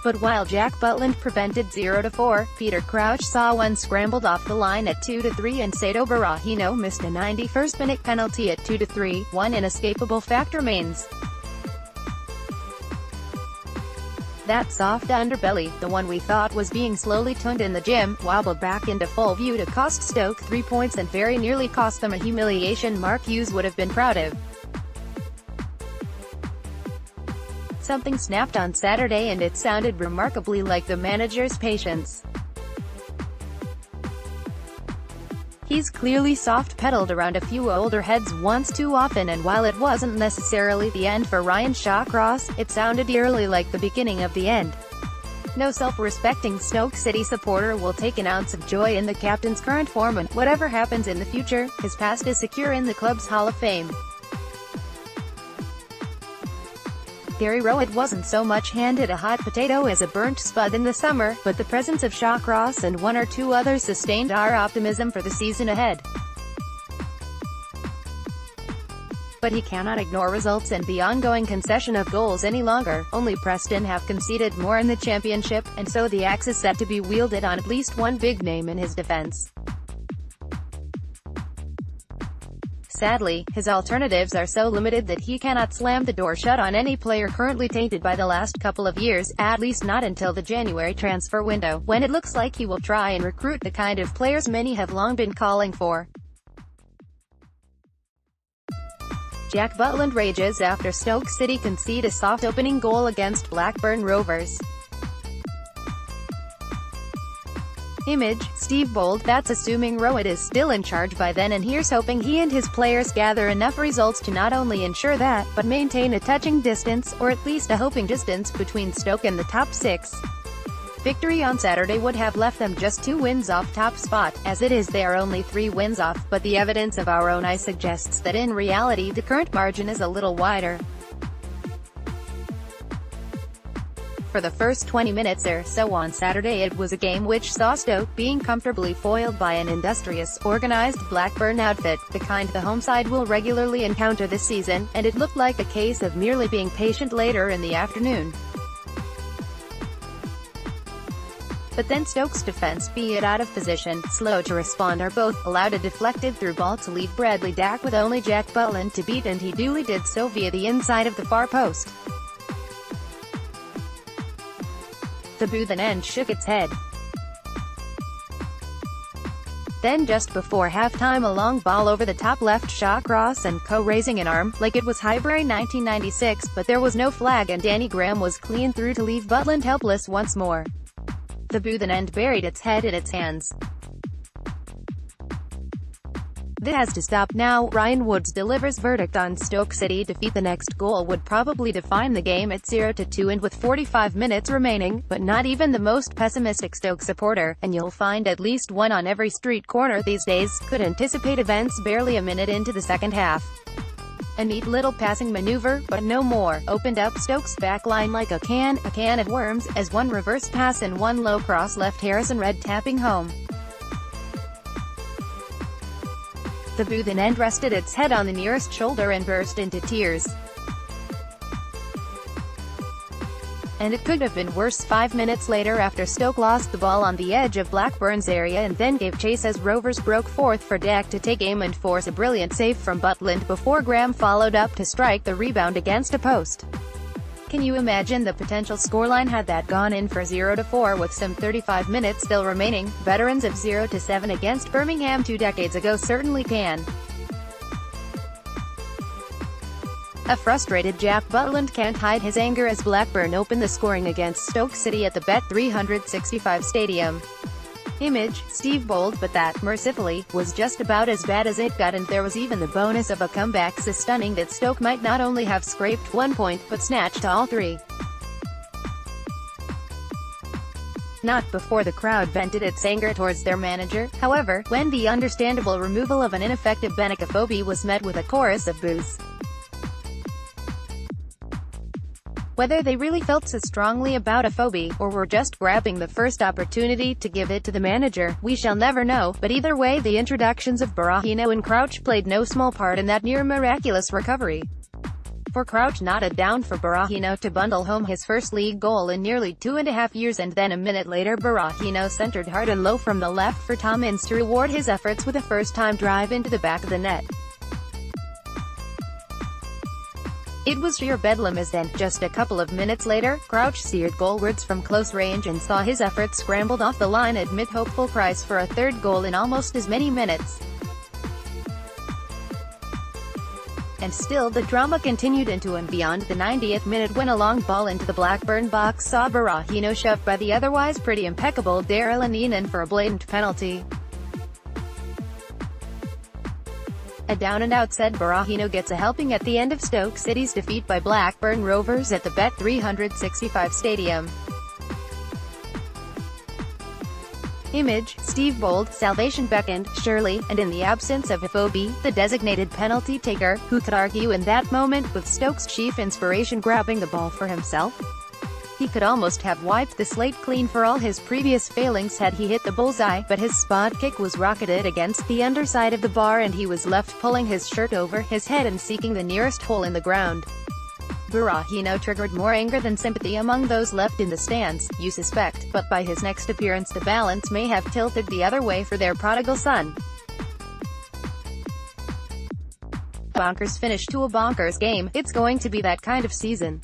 But while Jack Butland prevented 0-4, Peter Crouch saw one scrambled off the line at 2-3 and Sado Barahino missed a 91st-minute penalty at 2-3. One inescapable fact remains. That soft underbelly, the one we thought was being slowly tuned in the gym, wobbled back into full view to cost Stoke 3 points and very nearly cost them a humiliation Mark Hughes would have been proud of. Something snapped on Saturday and it sounded remarkably like the manager's patience. He's clearly soft-pedaled around a few older heads once too often, and while it wasn't necessarily the end for Ryan Shawcross, it sounded eerily like the beginning of the end. No self-respecting Stoke City supporter will take an ounce of joy in the captain's current form, and whatever happens in the future, his past is secure in the club's Hall of Fame. Gary Rowett wasn't so much handed a hot potato as a burnt spud in the summer, but the presence of Shawcross and one or two others sustained our optimism for the season ahead. But he cannot ignore results and the ongoing concession of goals any longer. Only Preston have conceded more in the championship, and so the axe is set to be wielded on at least one big name in his defence. Sadly, his alternatives are so limited that he cannot slam the door shut on any player currently tainted by the last couple of years, at least not until the January transfer window, when it looks like he will try and recruit the kind of players many have long been calling for. Jack Butland rages after Stoke City concede a soft opening goal against Blackburn Rovers. Image, Steve Bold. That's assuming Rowett is still in charge by then, and here's hoping he and his players gather enough results to not only ensure that, but maintain a touching distance, or at least a hoping distance, between Stoke and the top six. Victory on Saturday would have left them just 2 wins off top spot. As it is, they are only 3 wins off, but the evidence of our own eye suggests that in reality the current margin is a little wider. For the first 20 minutes or so on Saturday, it was a game which saw Stoke being comfortably foiled by an industrious, organised Blackburn outfit, the kind the home side will regularly encounter this season, and it looked like a case of merely being patient later in the afternoon. But then Stoke's defence, be it out of position, slow to respond or both, allowed a deflected through ball to leave Bradley Dack with only Jack Butland to beat, and he duly did so via the inside of the far post. The Boothen end shook its head. Then just before half-time, a long ball over the top left Shawcross and co raising an arm, like it was Highbury 1996, but there was no flag and Danny Graham was clean through to leave Butland helpless once more. The Boothen end buried its head in its hands. This has to stop now. Ryan Woods delivers verdict on Stoke City defeat. The next goal would probably define the game at 0-2 and with 45 minutes remaining, but not even the most pessimistic Stoke supporter, and you'll find at least one on every street corner these days, could anticipate events barely a minute into the second half. A neat little passing maneuver, but no more, opened up Stoke's backline like a can of worms, as one reverse pass and one low cross left Harrison Red tapping home. The Boothen end rested its head on the nearest shoulder and burst into tears. And it could have been worse. 5 minutes later, after Stoke lost the ball on the edge of Blackburn's area and then gave chase as Rovers broke forth for Dack to take aim and force a brilliant save from Butland before Graham followed up to strike the rebound against a post. Can you imagine the potential scoreline had that gone in for 0-4 with some 35 minutes still remaining? Veterans of 0-7 against Birmingham 2 decades ago certainly can. A frustrated Jack Butland can't hide his anger as Blackburn opened the scoring against Stoke City at the Bet365 Stadium. Image, Steve Bold. But that, mercifully, was just about as bad as it got, and there was even the bonus of a comeback so stunning that Stoke might not only have scraped 1 point, but snatched all 3. Not before the crowd vented its anger towards their manager, however, when the understandable removal of an ineffective Benicophobe was met with a chorus of boos. Whether they really felt so strongly about a phobie, or were just grabbing the first opportunity to give it to the manager, we shall never know, but either way the introductions of Barahino and Crouch played no small part in that near-miraculous recovery. before Crouch nodded down for Berahino to bundle home his first league goal in nearly 2.5 years, and then a minute later Berahino centered hard and low from the left for Tom Ince to reward his efforts with a first-time drive into the back of the net. It was sheer bedlam as then, just a couple of minutes later, Crouch seared goalwards from close range and saw his efforts scrambled off the line amid hopeful cries for a third goal in almost as many minutes. And still the drama continued into and beyond the 90th minute when a long ball into the Blackburn box saw Berahino shoved by the otherwise pretty impeccable Daryl Aneenan for a blatant penalty. A down-and-out said Berahino gets a helping at the end of Stoke City's defeat by Blackburn Rovers at the Bet365 Stadium. Image, Steve Bold, salvation beckoned, surely, and in the absence of Ifobi, the designated penalty taker, who could argue in that moment with Stoke's chief inspiration grabbing the ball for himself? He could almost have wiped the slate clean for all his previous failings had he hit the bullseye, but his spot kick was rocketed against the underside of the bar and he was left pulling his shirt over his head and seeking the nearest hole in the ground. Berahino triggered more anger than sympathy among those left in the stands, you suspect, but by his next appearance the balance may have tilted the other way for their prodigal son. Bonkers finish to a bonkers game, it's going to be that kind of season.